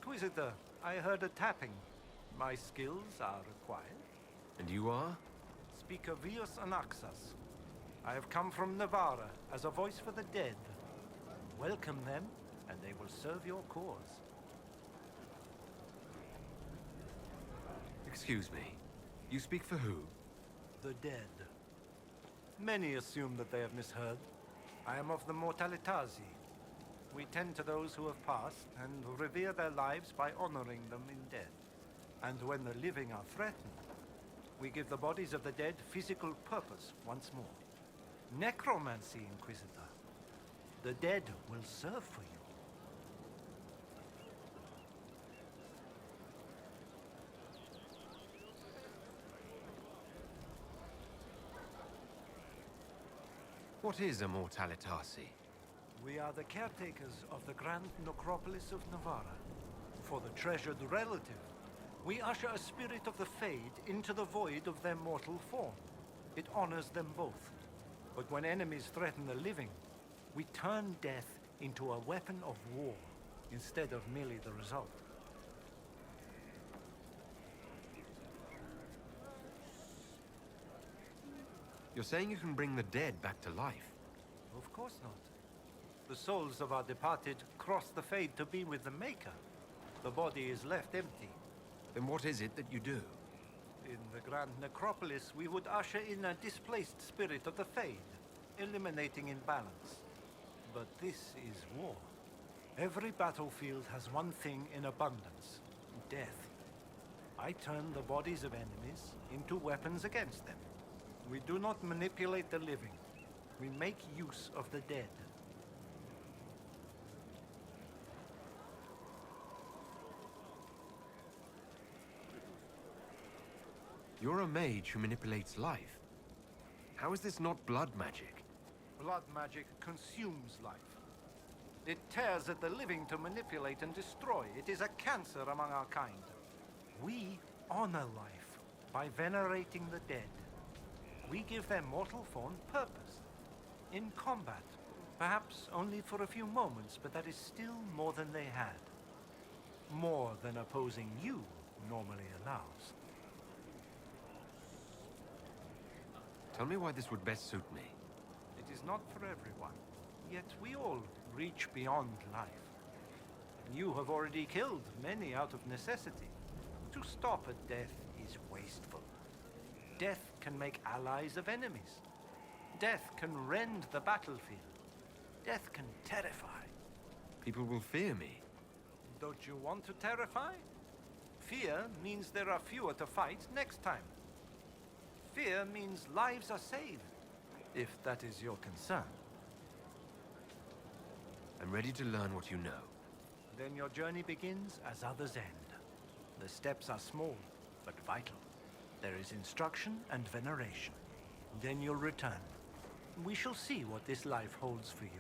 Inquisitor, I heard a tapping. My skills are acquired. And you are? Speaker Vios Anaxas. I have come from Navarra as a voice for the dead. Welcome them, and they will serve your cause. Excuse me. You speak for who? The dead. Many assume that they have misheard. I am of the Mortalitasi. We tend to those who have passed and revere their lives by honoring them in death. And when the living are threatened, we give the bodies of the dead physical purpose once more. Necromancy, Inquisitor. The dead will serve for you. What is a Mortalitasi? We are the caretakers of the Grand Necropolis of Navarra. For the treasured relative, we usher a spirit of the Fade into the void of their mortal form. It honors them both. But when enemies threaten the living, we turn death into a weapon of war, instead of merely the result. You're saying you can bring the dead back to life? Of course not. The souls of our departed cross the Fade to be with the Maker. The body is left empty. Then what is it that you do? In the Grand Necropolis, we would usher in a displaced spirit of the Fade, eliminating imbalance. But this is war. Every battlefield has one thing in abundance: death. I turn the bodies of enemies into weapons against them. We do not manipulate the living. We make use of the dead. You're a mage who manipulates life. How is this not blood magic? Blood magic consumes life. It tears at the living to manipulate and destroy. It is a cancer among our kind. We honor life by venerating the dead. We give their mortal form purpose. In combat, perhaps only for a few moments, but that is still more than they had. More than opposing you normally allows. Tell me why this would best suit me. It is not for everyone, yet we all reach beyond life. You have already killed many out of necessity. To stop at death is wasteful. Death can make allies of enemies. Death can rend the battlefield. Death can terrify. People will fear me. Don't you want to terrify? Fear means there are fewer to fight next time. Fear means lives are saved, if that is your concern. I'm ready to learn what you know. Then your journey begins as others end. The steps are small, but vital. There is instruction and veneration. Then you'll return. We shall see what this life holds for you.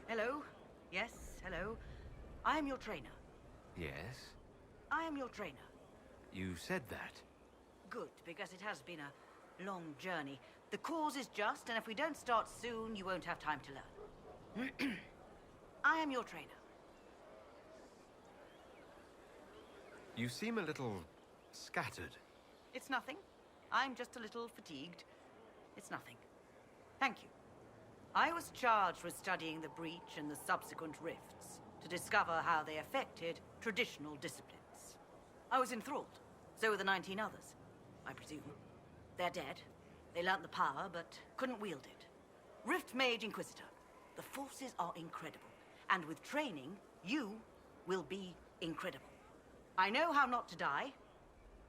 Hello? Yes, hello. I am your trainer. Yes? I am your trainer. You said that. Good, because it has been a long journey. The cause is just, and if we don't start soon, you won't have time to learn. I am your trainer. You seem a little scattered. It's nothing. I'm just a little fatigued. It's nothing. Thank you. I was charged with studying the breach and the subsequent rifts to discover how they affected traditional disciplines. I was enthralled. So were the 19 others, I presume. They're dead. They learnt the power, but couldn't wield it. Rift Mage Inquisitor. The forces are incredible. And with training, you will be incredible. I know how not to die,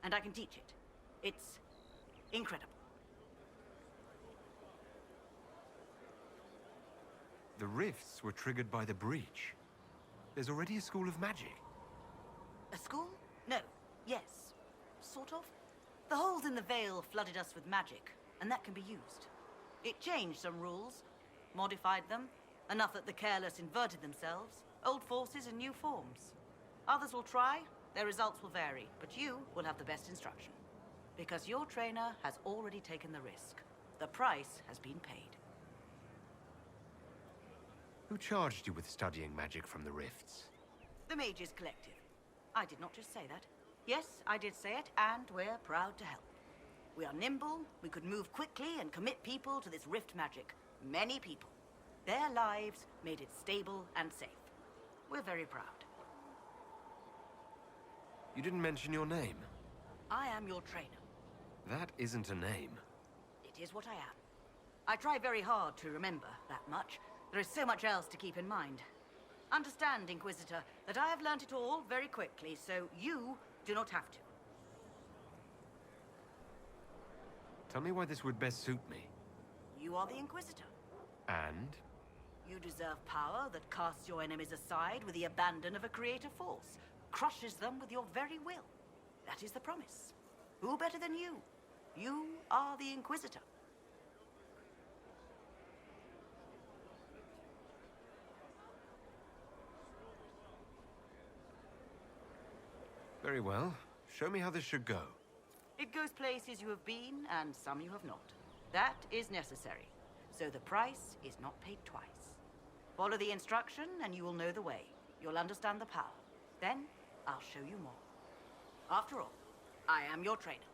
and I can teach it. It's incredible. The rifts were triggered by the breach. There's already a school of magic. A school? No. Yes. Sort of. The holes in the veil flooded us with magic, and that can be used. It changed some rules, modified them, Enough that the careless inverted themselves, old forces in new forms. Others will try, their results will vary, but you will have the best instruction. Because your trainer has already taken the risk. The price has been paid. Who charged you with studying magic from the rifts? The Mages Collective. I did not just say that. Yes, I did say it, and we're proud to help. We are nimble, we could move quickly and commit people to this rift magic. Many people. Their lives made it stable and safe. We're very proud. You didn't mention your name. I am your trainer. That isn't a name. It is what I am. I try very hard to remember that much. There is so much else to keep in mind. Understand, Inquisitor, that I have learnt it all very quickly, so you do not have to. Tell me why this would best suit me. You are the Inquisitor. And? You deserve power that casts your enemies aside with the abandon of a creative force, crushes them with your very will. That is the promise. Who better than you? You are the Inquisitor. Very well. Show me how this should go. It goes places you have been, and some you have not. That is necessary. So the price is not paid twice. Follow the instruction, and you will know the way. You'll understand the power. Then, I'll show you more. After all, I am your trainer.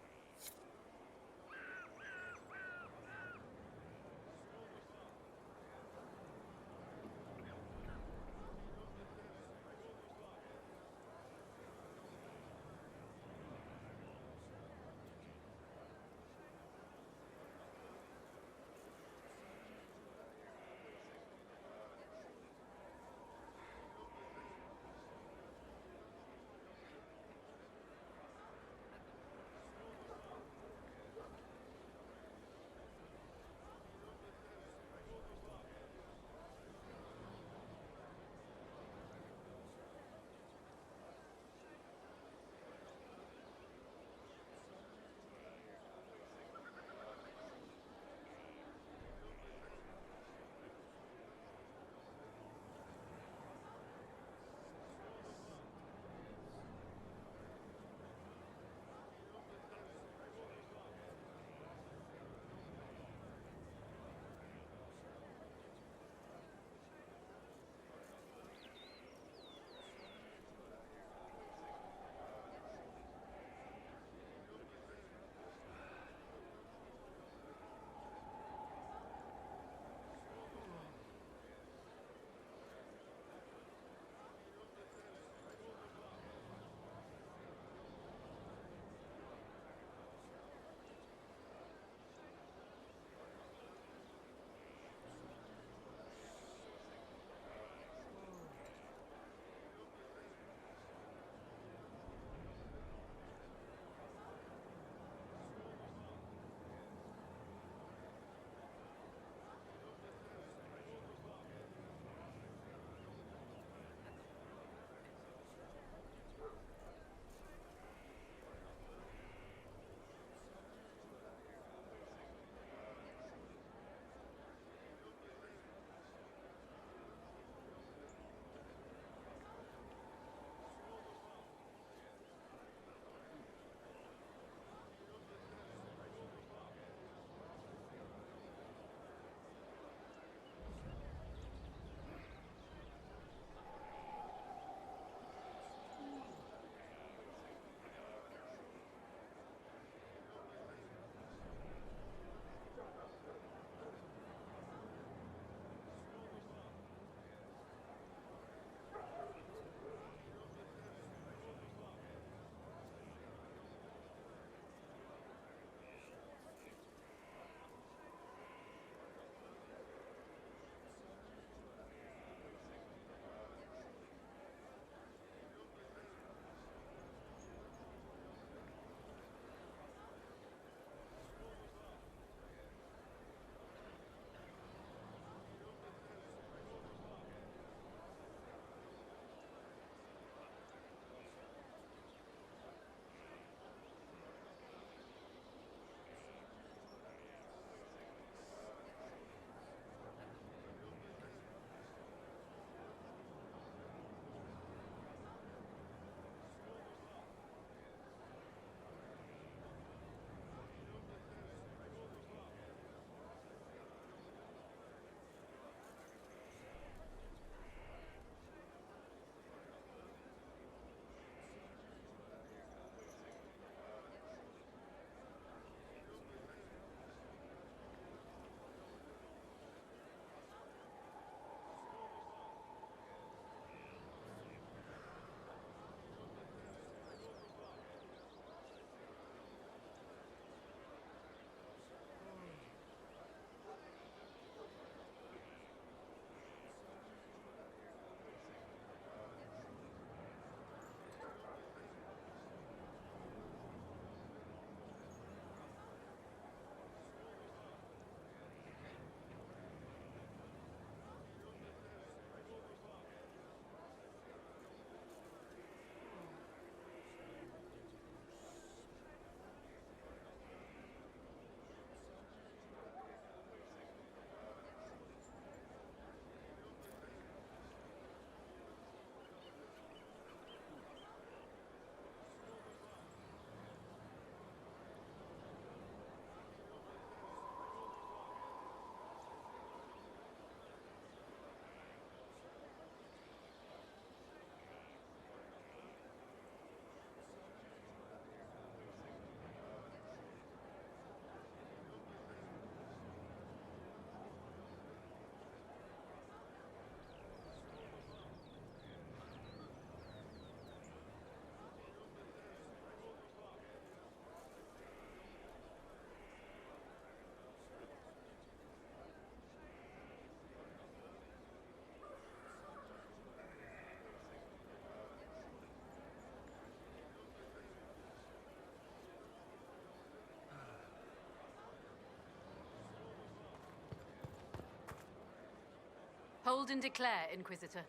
Hold and declare, Inquisitor.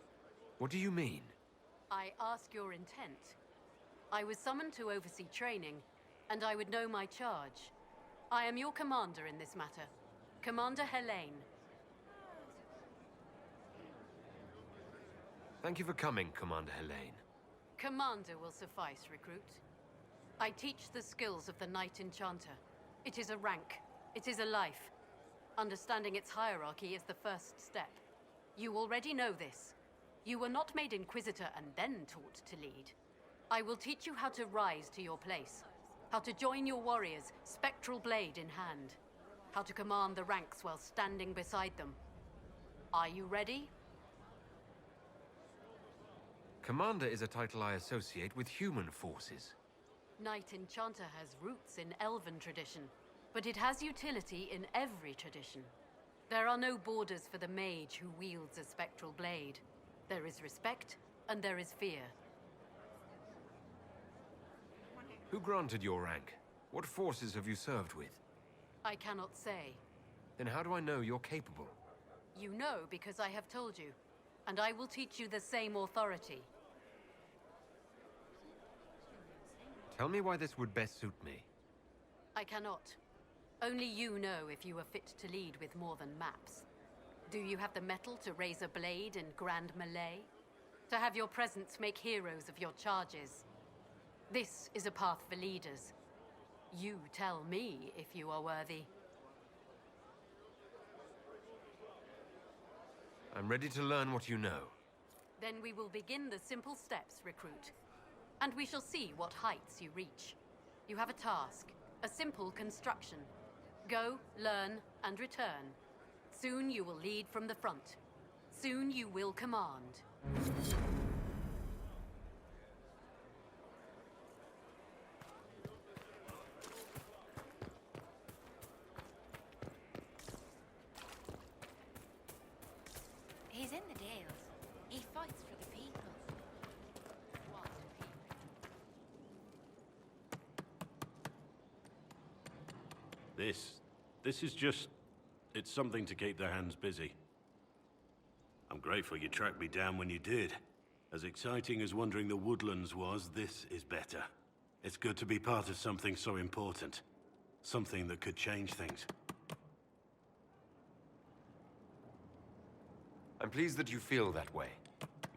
What do you mean? I ask your intent. I was summoned to oversee training, and I would know my charge. I am your commander in this matter. Commander Helene. Thank you for coming, Commander Helene. Commander will suffice, recruit. I teach the skills of the Knight Enchanter. It is a rank. It is a life. Understanding its hierarchy is the first step. You already know this. You were not made Inquisitor and then taught to lead. I will teach you how to rise to your place, how to join your warriors, spectral blade in hand, how to command the ranks while standing beside them. Are you ready? Commander is a title I associate with human forces. Knight Enchanter has roots in Elven tradition, but it has utility in every tradition. There are no borders for the mage who wields a spectral blade. There is respect, and there is fear. Who granted your rank? What forces have you served with? I cannot say. Then how do I know you're capable? You know because I have told you, and I will teach you the same authority. Tell me why this would best suit me. I cannot. Only you know if you are fit to lead with more than maps. Do you have the mettle to raise a blade in grand melee? To have your presence make heroes of your charges? This is a path for leaders. You tell me if you are worthy. I'm ready to learn what you know. Then we will begin the simple steps, recruit. And we shall see what heights you reach. You have a task, a simple construction. Go, learn, and return. Soon you will lead from the front. Soon you will command. He's in the Dales. He fights for the people. This is just... it's something to keep their hands busy. I'm grateful you tracked me down when you did. As exciting as wandering the woodlands was, this is better. It's good to be part of something so important. Something that could change things. I'm pleased that you feel that way.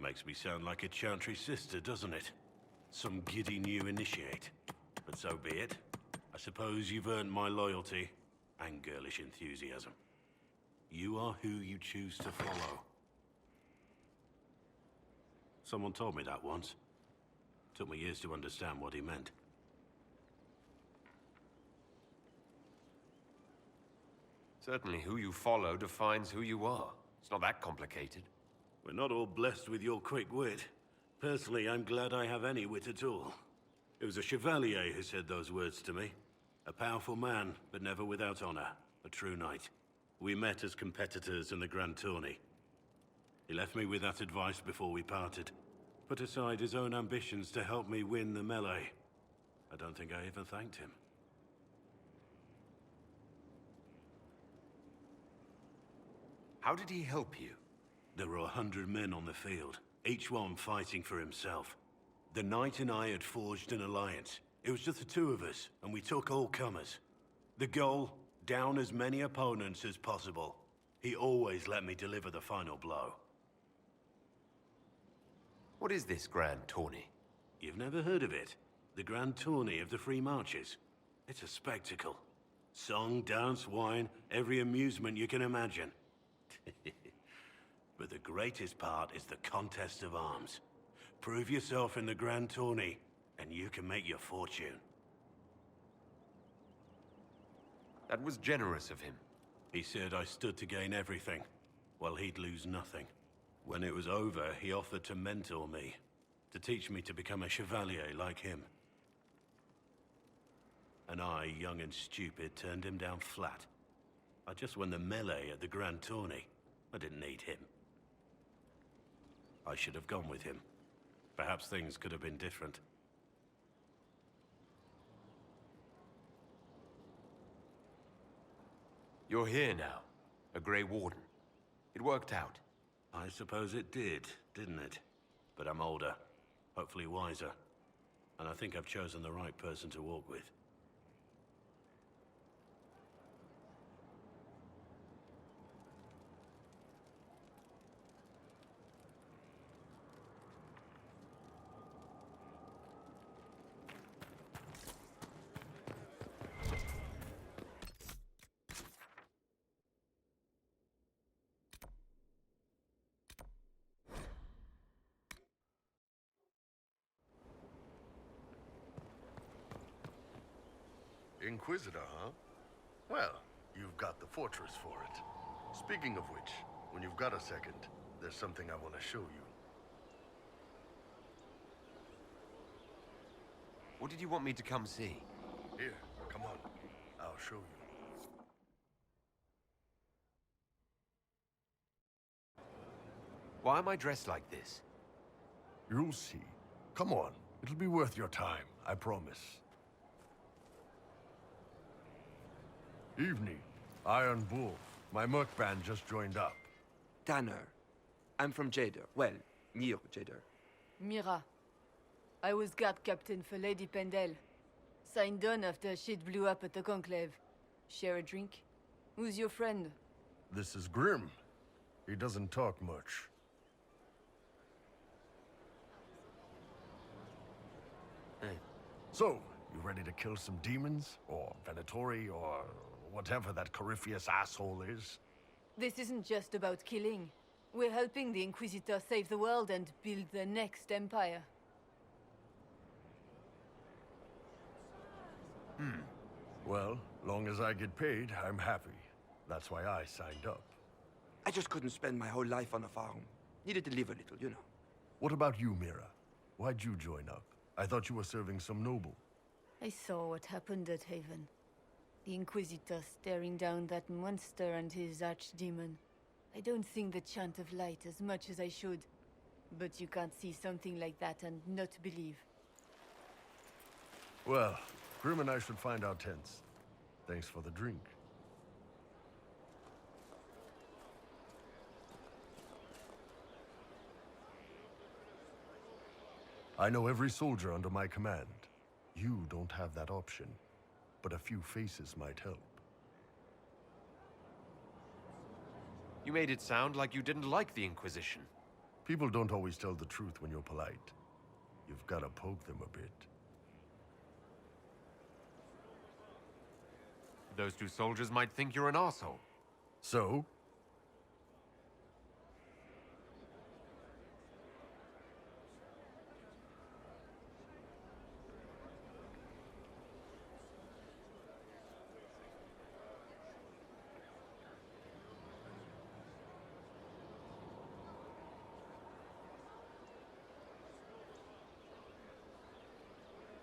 Makes me sound like a Chantry sister, doesn't it? Some giddy new initiate. But so be it. I suppose you've earned my loyalty and girlish enthusiasm. You are who you choose to follow. Someone told me that once. Took me years to understand what he meant. Certainly who you follow defines who you are. It's not that complicated. We're not all blessed with your quick wit. Personally, I'm glad I have any wit at all. It was a chevalier who said those words to me. A powerful man, but never without honor. A true knight. We met as competitors in the Grand Tourney. He left me with that advice before we parted. Put aside his own ambitions to help me win the melee. I don't think I even thanked him. How did he help you? There were 100 men on the field, each one fighting for himself. The knight and I had forged an alliance. It was just the two of us, and we took all comers. The goal, down as many opponents as possible. He always let me deliver the final blow. What is this Grand Tourney? You've never heard of it? The Grand Tourney of the Free Marches. It's a spectacle. Song, dance, wine, every amusement you can imagine. But the greatest part is the contest of arms. Prove yourself in the Grand Tourney, and you can make your fortune. That was generous of him. He said I stood to gain everything, while he'd lose nothing. When it was over, he offered to mentor me, to teach me to become a chevalier like him. And I, young and stupid, turned him down flat. I just won the melee at the Grand Tourney. I didn't need him. I should have gone with him. Perhaps things could have been different. You're here now, a Grey Warden. It worked out. I suppose it did, didn't it? But I'm older, hopefully wiser. And I think I've chosen the right person to walk with. Inquisitor, huh? Well, you've got the fortress for it. Speaking of which, when you've got a second, there's something I want to show you. What did you want me to come see? Here, come on. I'll show you. Why am I dressed like this? You'll see. Come on. It'll be worth your time, I promise. Evening. Iron Bull. My merc band just joined up. Tanner. I'm from Jader. Well, near Jader. Mira. I was guard captain for Lady Pendel. Signed on after shit blew up at the Conclave. Share a drink? Who's your friend? This is Grim. He doesn't talk much. So, you ready to kill some demons? Or Venatori, or whatever that Corypheus asshole is? This isn't just about killing. We're helping the Inquisitor save the world and build the next empire. Well, long as I get paid, I'm happy. That's why I signed up. I just couldn't spend my whole life on a farm. Needed to live a little, you know. What about you, Mira? Why'd you join up? I thought you were serving some noble. I saw what happened at Haven. The Inquisitor staring down that monster and his archdemon. I don't sing the chant of light as much as I should. But you can't see something like that and not believe. Well, Grim and I should find our tents. Thanks for the drink. I know every soldier under my command. You don't have that option, but a few faces might help. You made it sound like you didn't like the Inquisition. People don't always tell the truth when you're polite. You've got to poke them a bit. Those two soldiers might think you're an arsehole. So?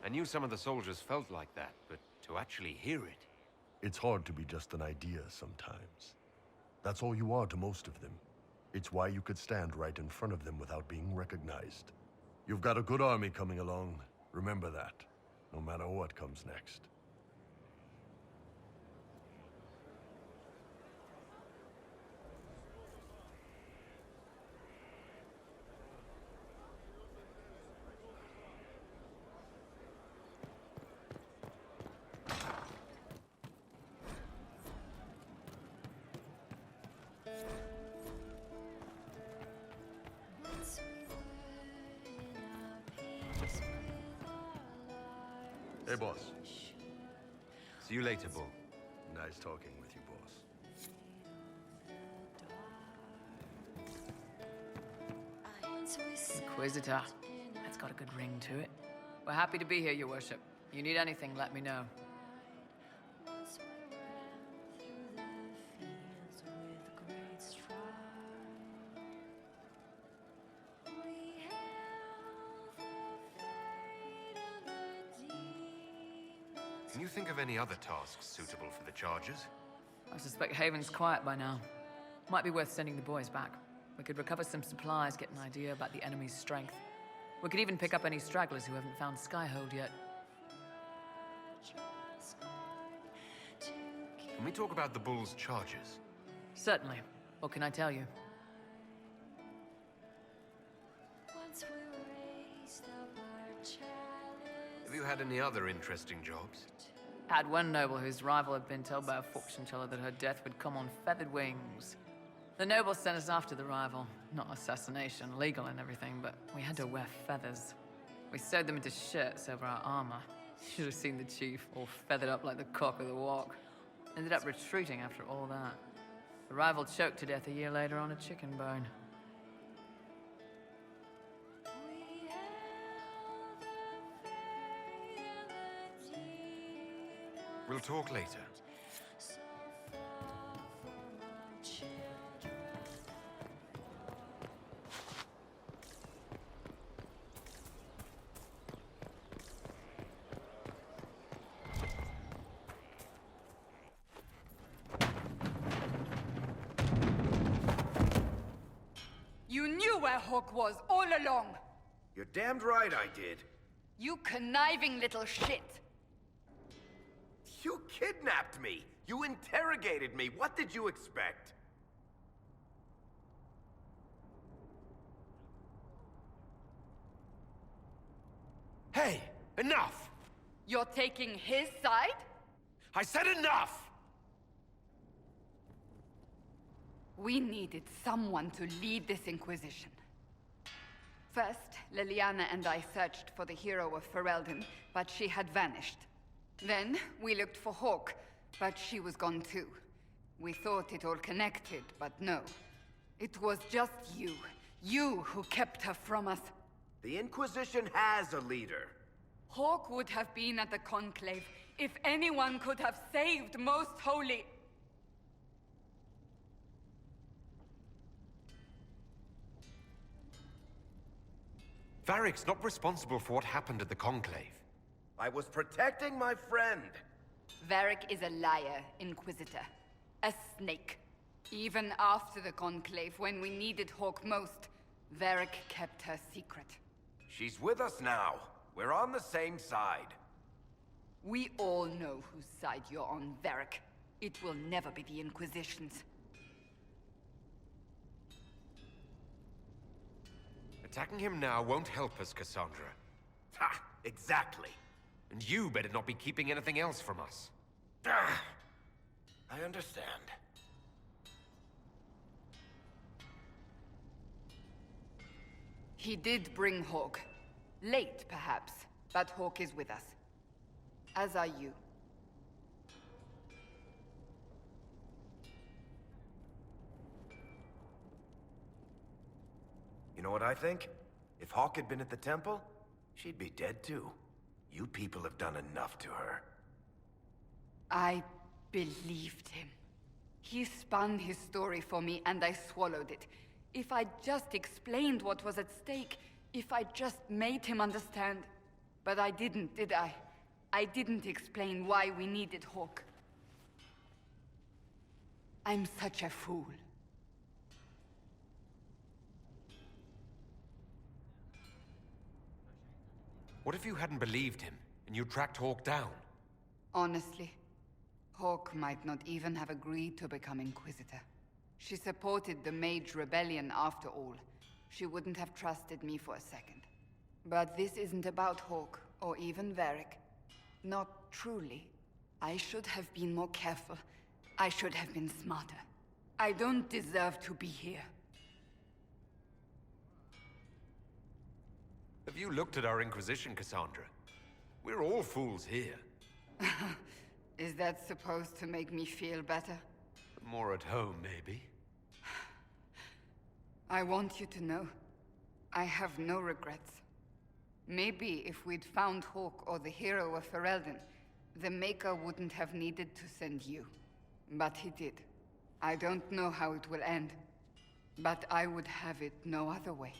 I knew some of the soldiers felt like that, but to actually hear it... It's hard to be just an idea sometimes. That's all you are to most of them. It's why you could stand right in front of them without being recognized. You've got a good army coming along. Remember that, no matter what comes next. Hey, boss. See you later, Bull. Nice talking with you, boss. Inquisitor. That's got a good ring to it. We're happy to be here, your worship. You need anything, let me know. Can you think of any other tasks suitable for the charges? I suspect Haven's quiet by now. Might be worth sending the boys back. We could recover some supplies, get an idea about the enemy's strength. We could even pick up any stragglers who haven't found Skyhold yet. Can we talk about the Bull's charges? Certainly. What can I tell you? Have you had any other interesting jobs? Had one noble whose rival had been told by a fortune teller that her death would come on feathered wings. The noble sent us after the rival. Not assassination, legal and everything, but we had to wear feathers. We sewed them into shirts over our armor. Should have seen the chief, all feathered up like the cock of the walk. Ended up retreating after all that. The rival choked to death a year later on a chicken bone. We'll talk later. You knew where Hawk was all along! You're damned right I did. You conniving little shit! You kidnapped me! You interrogated me! What did you expect? Hey! Enough! You're taking his side? I said enough! We needed someone to lead this Inquisition. First, Liliana and I searched for the hero of Ferelden, but she had vanished. Then, we looked for Hawk, but she was gone too. We thought it all connected, but no. It was just you. You who kept her from us. The Inquisition has a leader. Hawk would have been at the Conclave if anyone could have saved Most Holy. Varric's not responsible for what happened at the Conclave. I was protecting my friend. Varric is a liar, Inquisitor. A snake. Even after the Conclave, when we needed Hawk most, Varric kept her secret. She's with us now. We're on the same side. We all know whose side you're on, Varric. It will never be the Inquisition's. Attacking him now won't help us, Cassandra. Ha! Exactly. And you better not be keeping anything else from us. Ah, I understand. He did bring Hawk. Late, perhaps, but Hawk is with us. As are you. You know what I think? If Hawk had been at the temple, she'd be dead too. You people have done enough to her. I believed him. He spun his story for me, and I swallowed it. If I just explained what was at stake, if I just made him understand. But I didn't, did I? I didn't explain why we needed Hawk. I'm such a fool. What if you hadn't believed him, and you tracked Hawk down? Honestly, Hawk might not even have agreed to become Inquisitor. She supported the Mage Rebellion after all. She wouldn't have trusted me for a second. But this isn't about Hawk, or even Varric. Not truly. I should have been more careful. I should have been smarter. I don't deserve to be here. Have you looked at our Inquisition, Cassandra? We're all fools here. Is that supposed to make me feel better? More at home, maybe. I want you to know, I have no regrets. Maybe if we'd found Hawk or the hero of Ferelden, the Maker wouldn't have needed to send you. But he did. I don't know how it will end, but I would have it no other way.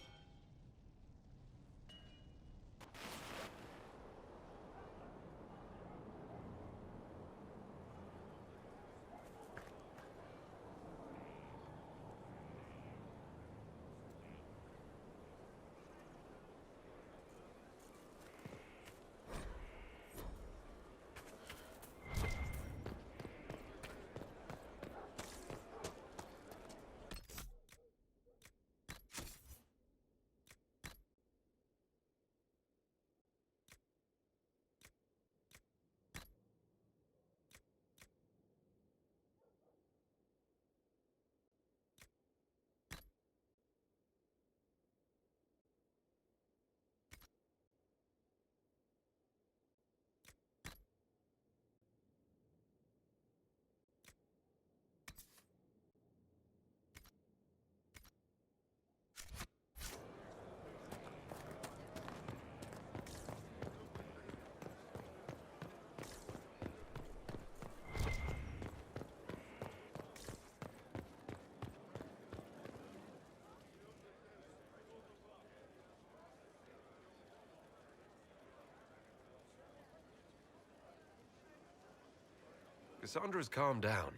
Cassandra's calmed down.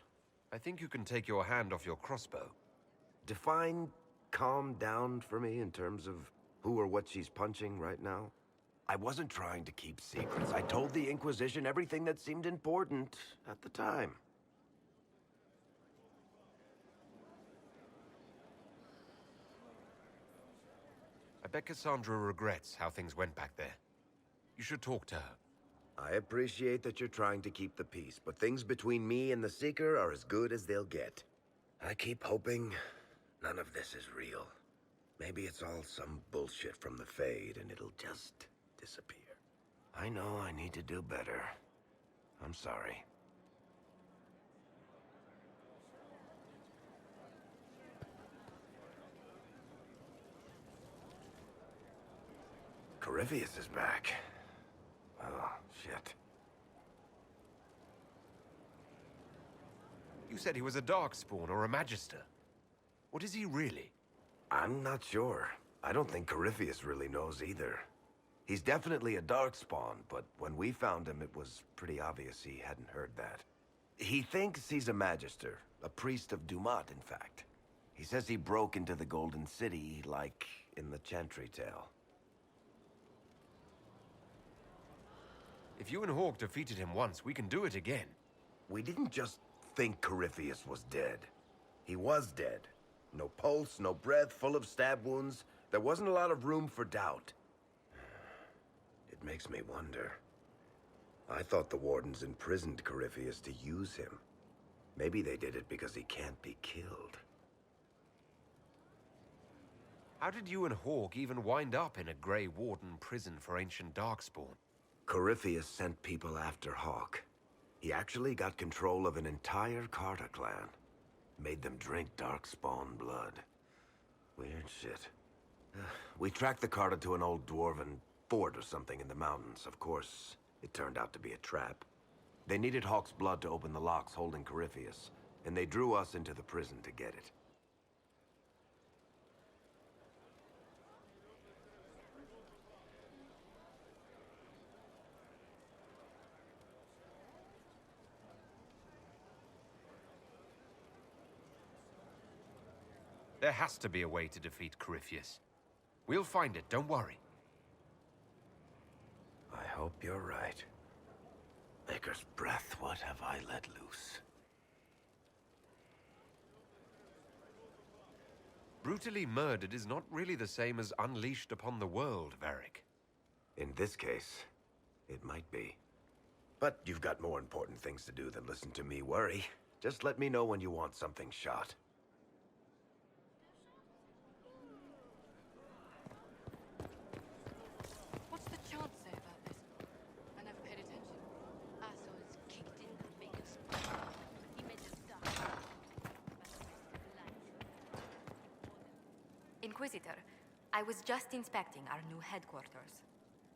I think you can take your hand off your crossbow. Define calm down for me in terms of who or what she's punching right now. I wasn't trying to keep secrets. I told the Inquisition everything that seemed important at the time. I bet Cassandra regrets how things went back there. You should talk to her. I appreciate that you're trying to keep the peace, but things between me and the Seeker are as good as they'll get. I keep hoping none of this is real. Maybe it's all some bullshit from the Fade and it'll just disappear. I know I need to do better. I'm sorry. Corypheus is back. Oh, shit. You said he was a Darkspawn or a Magister. What is he really? I'm not sure. I don't think Corypheus really knows either. He's definitely a Darkspawn, but when we found him, it was pretty obvious he hadn't heard that. He thinks he's a Magister, a priest of Dumat, in fact. He says he broke into the Golden City, like in the Chantry tale. If you and Hawk defeated him once, we can do it again. We didn't just think Corypheus was dead. He was dead. No pulse, no breath, full of stab wounds. There wasn't a lot of room for doubt. It makes me wonder. I thought the Wardens imprisoned Corypheus to use him. Maybe they did it because he can't be killed. How did you and Hawk even wind up in a Grey Warden prison for ancient Darkspawn? Corypheus sent people after Hawk. He actually got control of an entire Carter clan. Made them drink Darkspawn blood. Weird shit. We tracked the Carter to an old dwarven fort or something in the mountains. Of course, it turned out to be a trap. They needed Hawk's blood to open the locks holding Corypheus, and they drew us into the prison to get it. There has to be a way to defeat Corypheus. We'll find it, don't worry. I hope you're right. Maker's breath, what have I let loose? Brutally murdered is not really the same as unleashed upon the world, Varric. In this case, it might be. But you've got more important things to do than listen to me worry. Just let me know when you want something shot. What's the chant say about this? I never paid attention. Assholes kicked in the makers. He made us die. Inquisitor, I was just inspecting our new headquarters.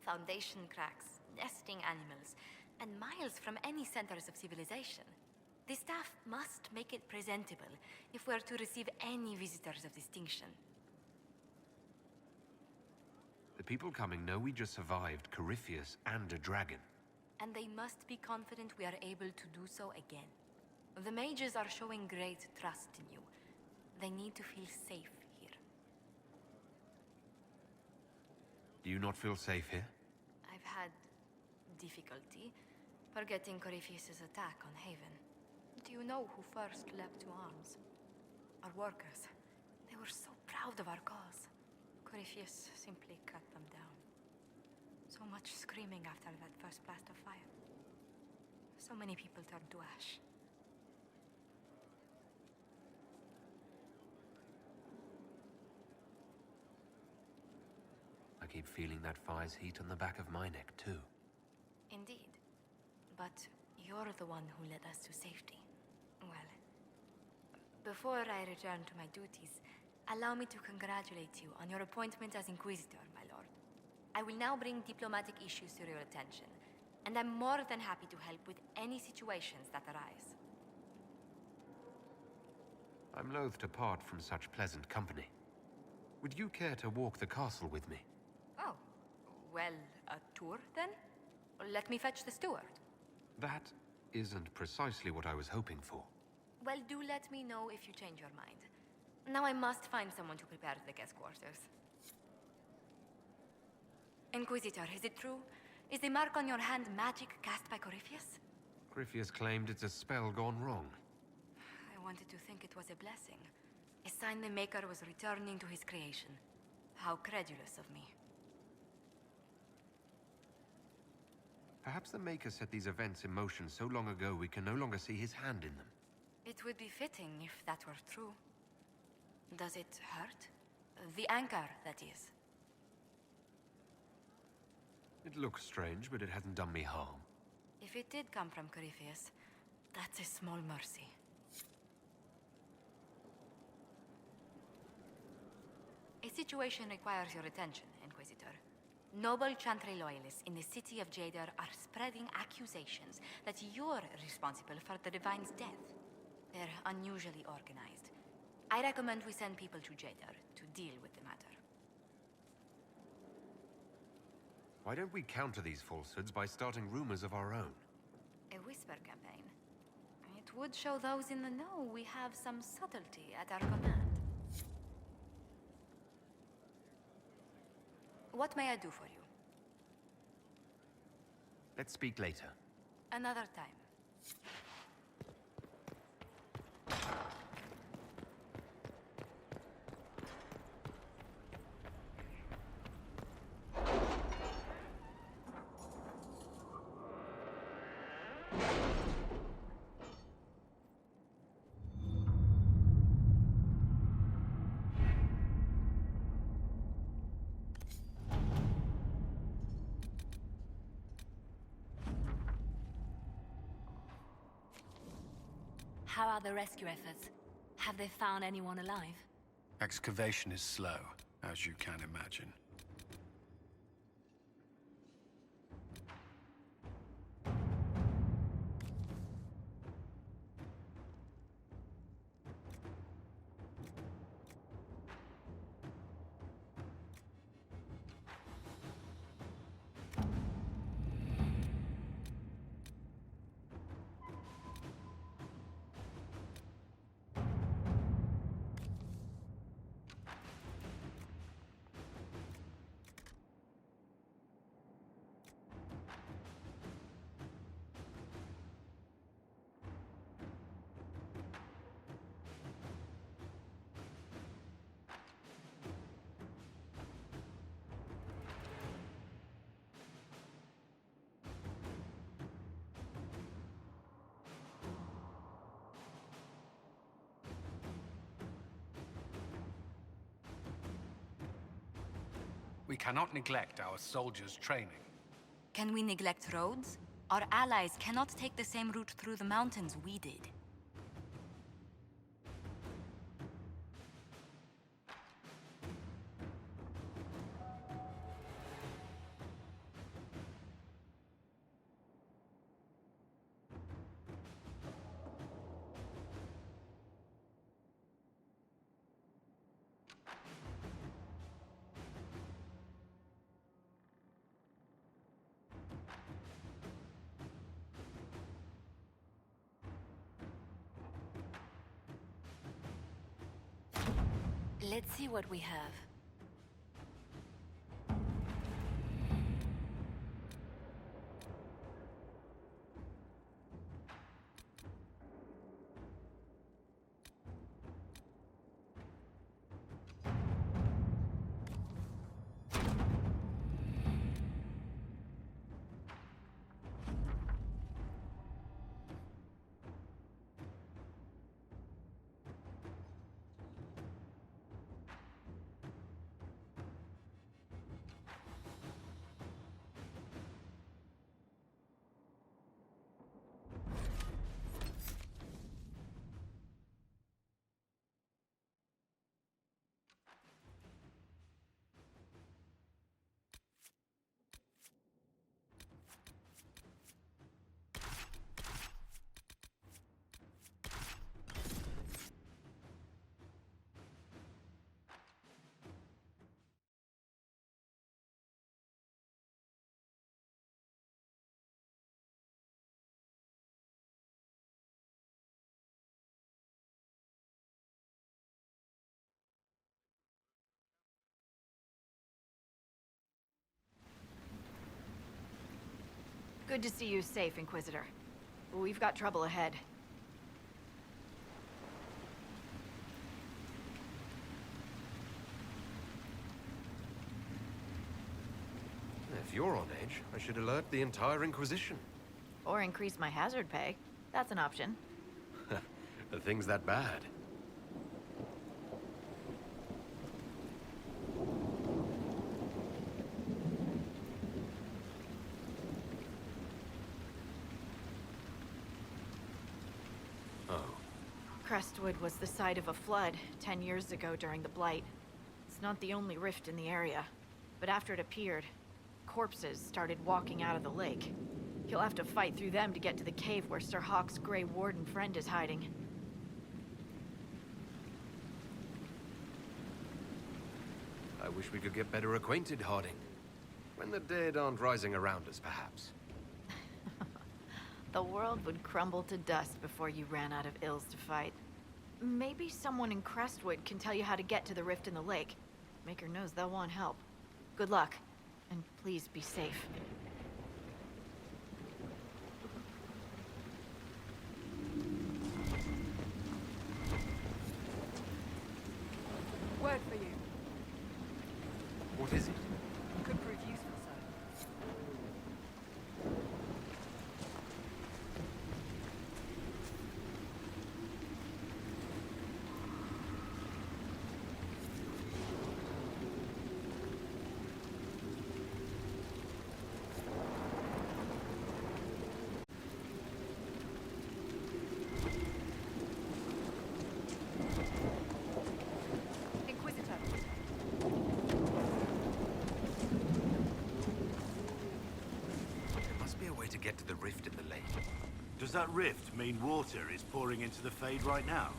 Foundation cracks, nesting animals, and miles from any centers of civilization. The staff must make it presentable if we're to receive any visitors of distinction. The people coming know we just survived Corypheus and a dragon. And they must be confident we are able to do so again. The mages are showing great trust in you. They need to feel safe here. Do you not feel safe here? I've had difficulty forgetting Corypheus's attack on Haven. Do you know who first leapt to arms? Our workers. They were so proud of our cause. Corypheus simply cut them down. So much screaming after that first blast of fire. So many people turned to ash. I keep feeling that fire's heat on the back of my neck, too. Indeed. But you're the one who led us to safety. Well, before I return to my duties, allow me to congratulate you on your appointment as Inquisitor, my lord. I will now bring diplomatic issues to your attention, and I'm more than happy to help with any situations that arise. I'm loath to part from such pleasant company. Would you care to walk the castle with me? Oh, well, a tour then? Let me fetch the steward. That isn't precisely what I was hoping for. Well, do let me know if you change your mind. Now I must find someone to prepare the guest quarters. Inquisitor, is it true? Is the mark on your hand magic cast by Corypheus? Corypheus claimed it's a spell gone wrong. I wanted to think it was a blessing. A sign the Maker was returning to his creation. How credulous of me. Perhaps the Maker set these events in motion so long ago we can no longer see his hand in them. It would be fitting if that were true. Does it hurt? The anchor, that is. It looks strange, but it hasn't done me harm. If it did come from Corypheus, that's a small mercy. A situation requires your attention, Inquisitor. Noble Chantry loyalists in the city of Jadar are spreading accusations that you're responsible for the Divine's death. They're unusually organized. I recommend we send people to Jadar to deal with the matter. Why don't we counter these falsehoods by starting rumors of our own? A whisper campaign. It would show those in the know we have some subtlety at our command. What may I do for you? Let's speak later. Another time. How are the rescue efforts? Have they found anyone alive? Excavation is slow, as you can imagine. We cannot neglect our soldiers' training. Can we neglect roads? Our allies cannot take the same route through the mountains we did. Let's see what we have. Good to see you safe, Inquisitor. We've got trouble ahead. If you're on edge, I should alert the entire Inquisition. Or increase my hazard pay. That's an option. The thing's that bad. Oh. Crestwood was the site of a flood 10 years ago during the Blight. It's not the only rift in the area, but after it appeared, corpses started walking out of the lake. You'll have to fight through them to get to the cave where Sir Hawke's Grey Warden friend is hiding. I wish we could get better acquainted, Harding. When the dead aren't rising around us, perhaps. The world would crumble to dust before you ran out of ills to fight. Maybe someone in Crestwood can tell you how to get to the rift in the lake. Maker knows they'll want help. Good luck, and please be safe. Word for you. What is it? Could prove useful, sir. Inquisitor. There must be a way to get to the rift in the lake. Does that rift mean water is pouring into the Fade right now?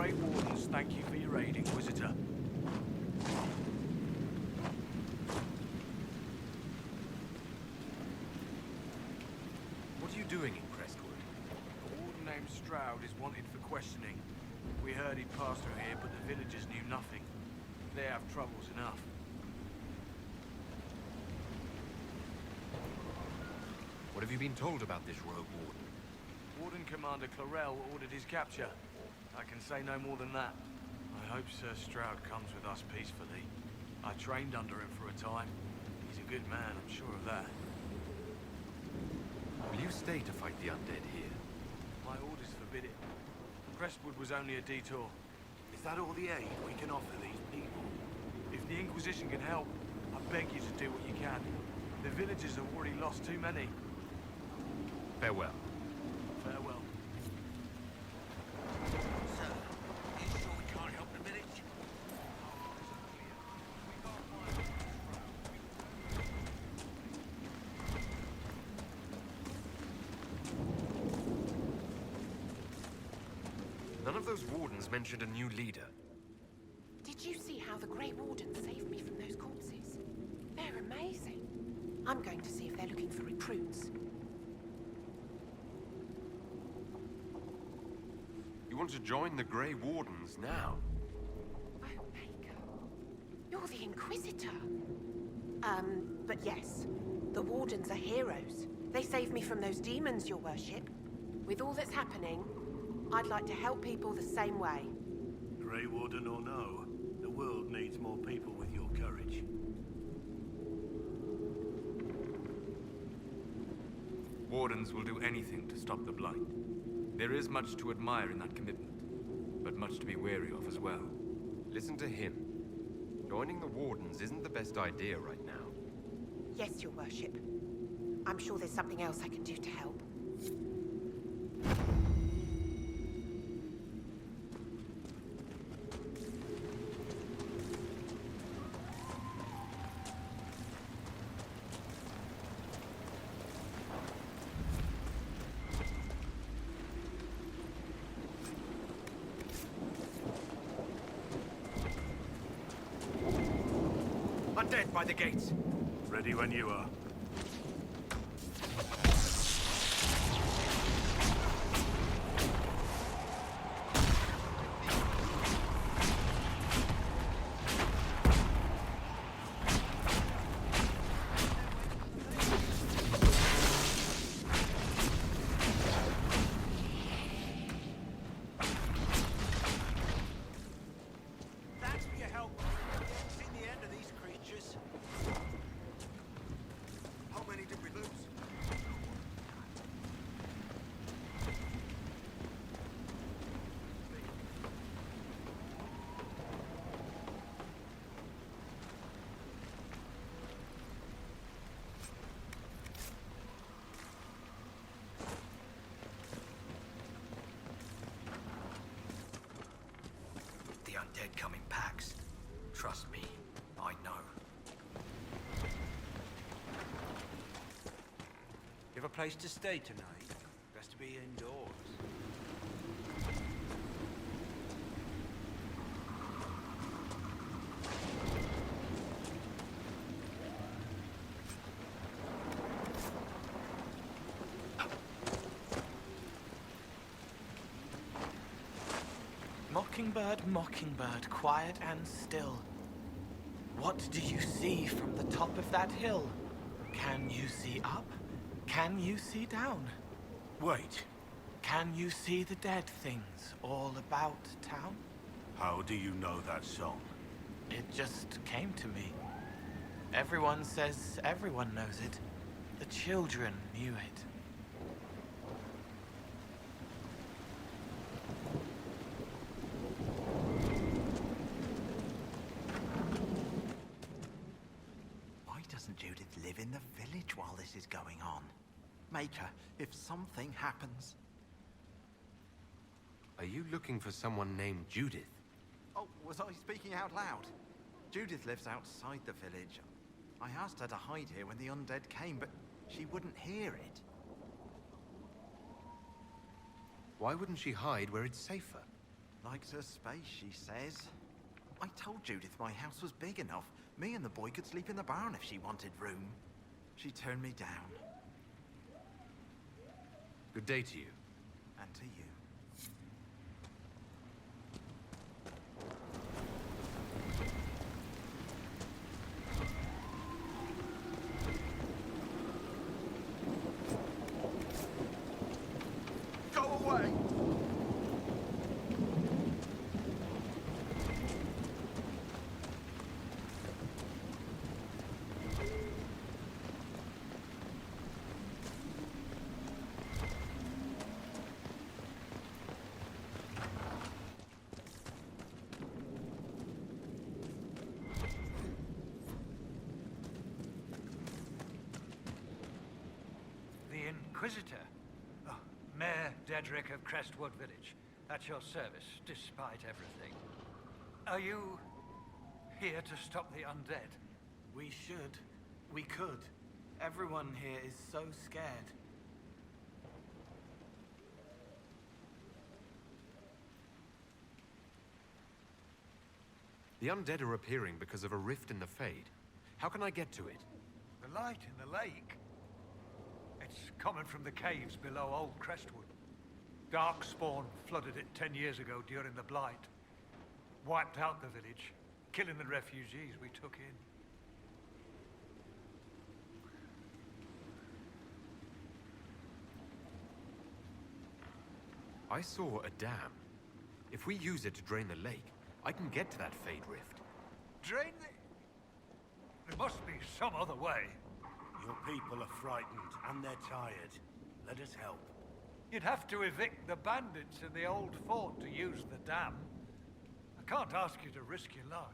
Grey Wardens thank you for your aid, Inquisitor. What are you doing in Crestwood? A warden named Stroud is wanted for questioning. We heard he'd passed through here, but the villagers knew nothing. They have troubles enough. What have you been told about this rogue warden? Warden Commander Clarel ordered his capture. I can say no more than that. I hope Sir Stroud comes with us peacefully. I trained under him for a time. He's a good man, I'm sure of that. Will you stay to fight the undead here? My orders forbid it. Crestwood was only a detour. Is that all the aid we can offer these people? If the Inquisition can help, I beg you to do what you can. The villagers have already lost too many. Farewell. Farewell. Sir, you sure we can't help the village? None of those wardens mentioned a new leader. Did you see how the Grey Wardens saved me from those corpses? They're amazing. I'm going to see if they're looking for recruits. You want to join the Grey Wardens now? Oh, Maker. You're the Inquisitor. But yes. The Wardens are heroes. They saved me from those demons, your worship. With all that's happening, I'd like to help people the same way. Grey Warden or no, the world needs more people with your courage. Wardens will do anything to stop the Blight. There is much to admire in that commitment, but much to be wary of as well. Listen to him. Joining the Wardens isn't the best idea right now. Yes, your worship. I'm sure there's something else I can do to help. Undead by the gates. Ready when you are. Thanks for your help. Seen the end of these creatures. How many did we lose? The undead come in packs. Trust me, I know. You have a place to stay tonight? Best to be indoors. Mockingbird, mockingbird, quiet and still. What do you see from the top of that hill? Can you see up? Can you see down? Wait, Can you see the dead things all about town? how do you know that song? It just came to me. Everyone says everyone knows it. The children knew it. Why doesn't Judith live in the village while this is going on? Maker, if something happens... Are you looking for someone named Judith? Oh, was I speaking out loud? Judith lives outside the village. I asked her to hide here when the undead came, but she wouldn't hear it. Why wouldn't she hide where it's safer? Likes her space, she says. I told Judith my house was big enough. Me and the boy could sleep in the barn if she wanted room. She turned me down. Good day to you. And to you. Go away! The Inquisitor? Oh, Mayor Dedrick of Crestwood Village. At your service, despite everything. Are you here to stop the undead? We should. We could. Everyone here is so scared. The undead are appearing because of a rift in the Fade. How can I get to it? The light in the lake? It's coming from the caves below Old Crestwood. Darkspawn flooded it 10 years ago during the Blight. Wiped out the village, killing the refugees we took in. I saw a dam. If we use it to drain the lake, I can get to that Fade rift. Drain the... There must be some other way. Your people are frightened, and they're tired. Let us help. You'd have to evict the bandits in the old fort to use the dam. I can't ask you to risk your life.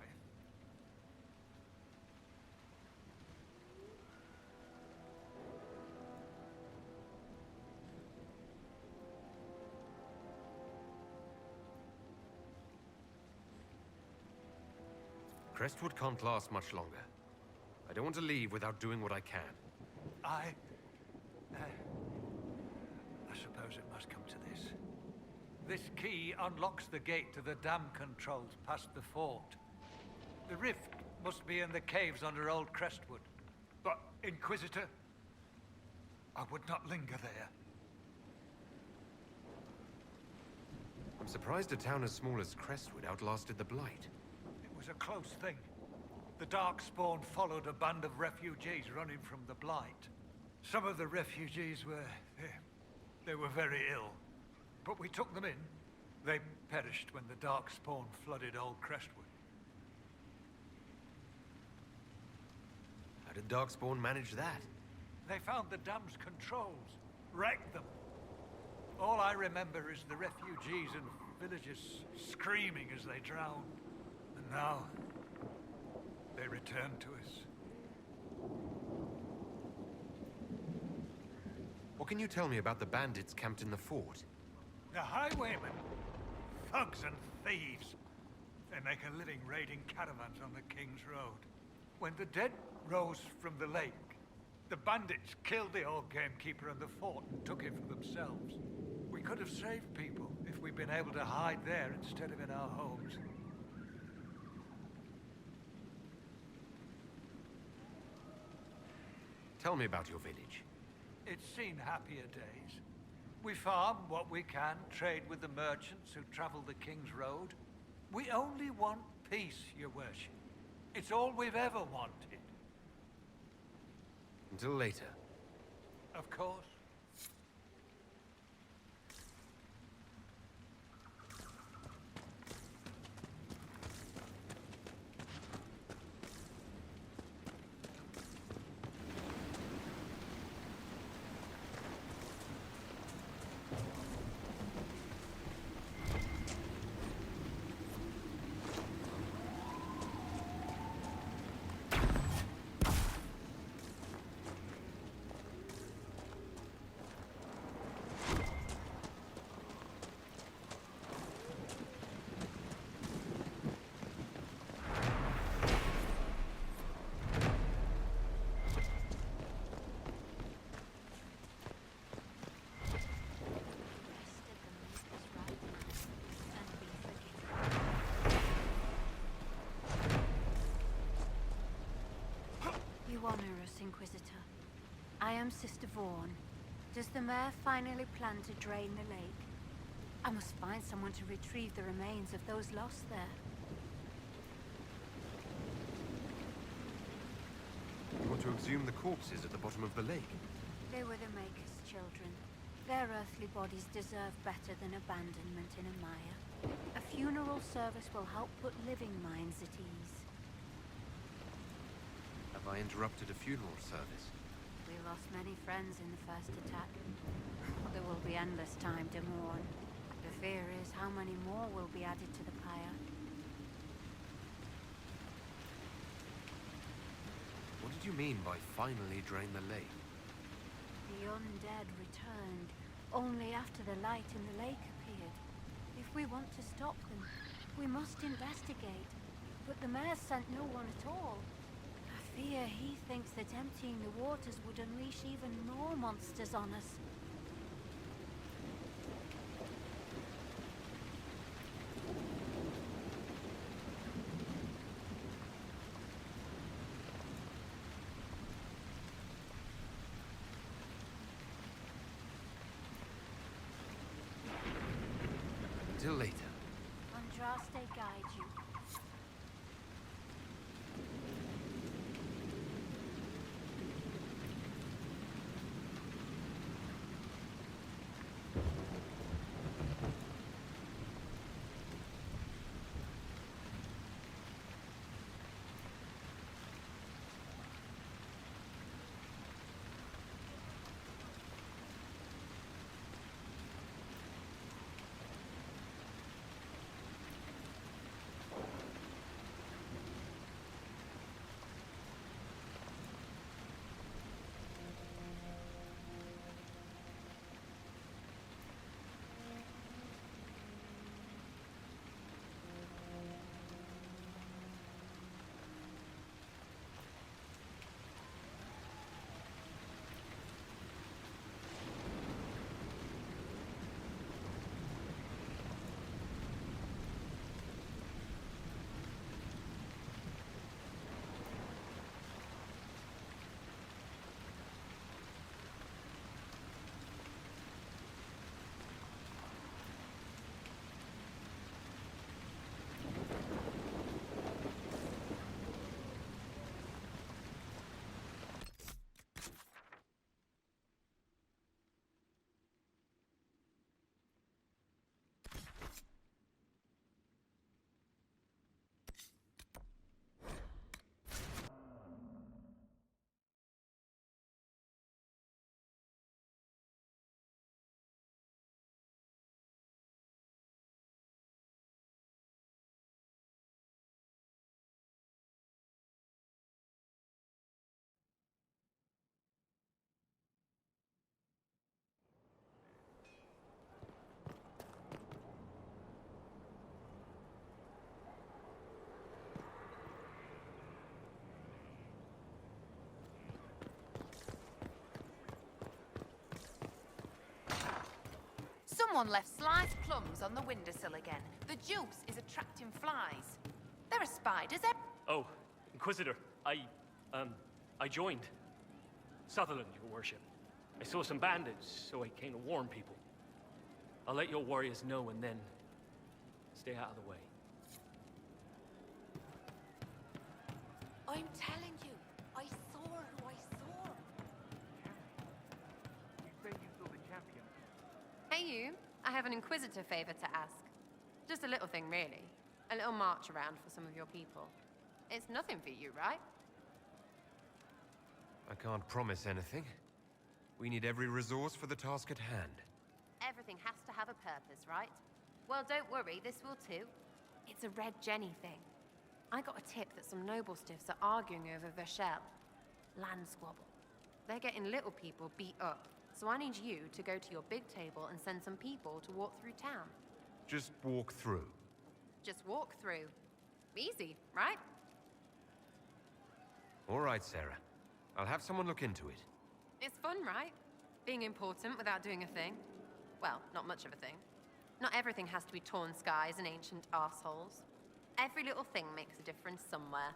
Crestwood can't last much longer. I don't want to leave without doing what I can. I suppose it must come to this. This key unlocks the gate to the dam controls past the fort. The rift must be in the caves under Old Crestwood. But, Inquisitor, I would not linger there. I'm surprised a town as small as Crestwood outlasted the Blight. It was a close thing. The Darkspawn followed a band of refugees running from the Blight. Some of the refugees were... they were very ill. But we took them in. They perished when the Darkspawn flooded Old Crestwood. How did Darkspawn manage that? They found the dam's controls, wrecked them. All I remember is the refugees and villagers screaming as they drowned. And now, they return to us. What can you tell me about the bandits camped in the fort? The highwaymen, thugs and thieves. They make a living raiding caravans on the King's Road. When the dead rose from the lake, the bandits killed the old gamekeeper and the fort and took it for themselves. We could have saved people if we'd been able to hide there instead of in our homes. Tell me about your village. It's seen happier days. We farm what we can, trade with the merchants who travel the King's Road. We only want peace, your worship. It's all we've ever wanted. Until later. Of course. Inquisitor. I am Sister Vaughn. Does the mayor finally plan to drain the lake? I must find someone to retrieve the remains of those lost there. You want to exhume the corpses at the bottom of the lake? They were the Maker's children. Their earthly bodies deserve better than abandonment in a mire. A funeral service will help put living minds at ease. Have I interrupted a funeral service? We lost many friends in the first attack. There will be endless time to mourn. The fear is how many more will be added to the pyre. What did you mean by finally drain the lake? The undead returned, only after the light in the lake appeared. If we want to stop them, we must investigate. But the mayor sent no one at all. I fear he thinks that emptying the waters would unleash even more monsters on us. Till later. Andraste guide you. Someone left sliced plums on the windowsill again. The juice is attracting flies. There are spiders Oh, Inquisitor, I joined. Sutherland, your worship. I saw some bandits, so I came to warn people. I'll let your warriors know and then stay out of the way. I'm telling you, I saw who I saw. You say you saw the champion. Hey you, I have an Inquisitor favor to ask. Just a little thing, really. A little march around for some of your people. It's nothing for you, right? I can't promise anything. We need every resource for the task at hand. Everything has to have a purpose, right? Well, don't worry, this will too. It's a Red Jenny thing. I got a tip that some noble stiffs are arguing over Vershel. Land squabble. They're getting little people beat up. So I need you to go to your big table and send some people to walk through town. Just walk through. Just walk through. Easy, right? All right, Sarah. I'll have someone look into it. It's fun, right? Being important without doing a thing. Well, not much of a thing. Not everything has to be torn skies and ancient arseholes. Every little thing makes a difference somewhere.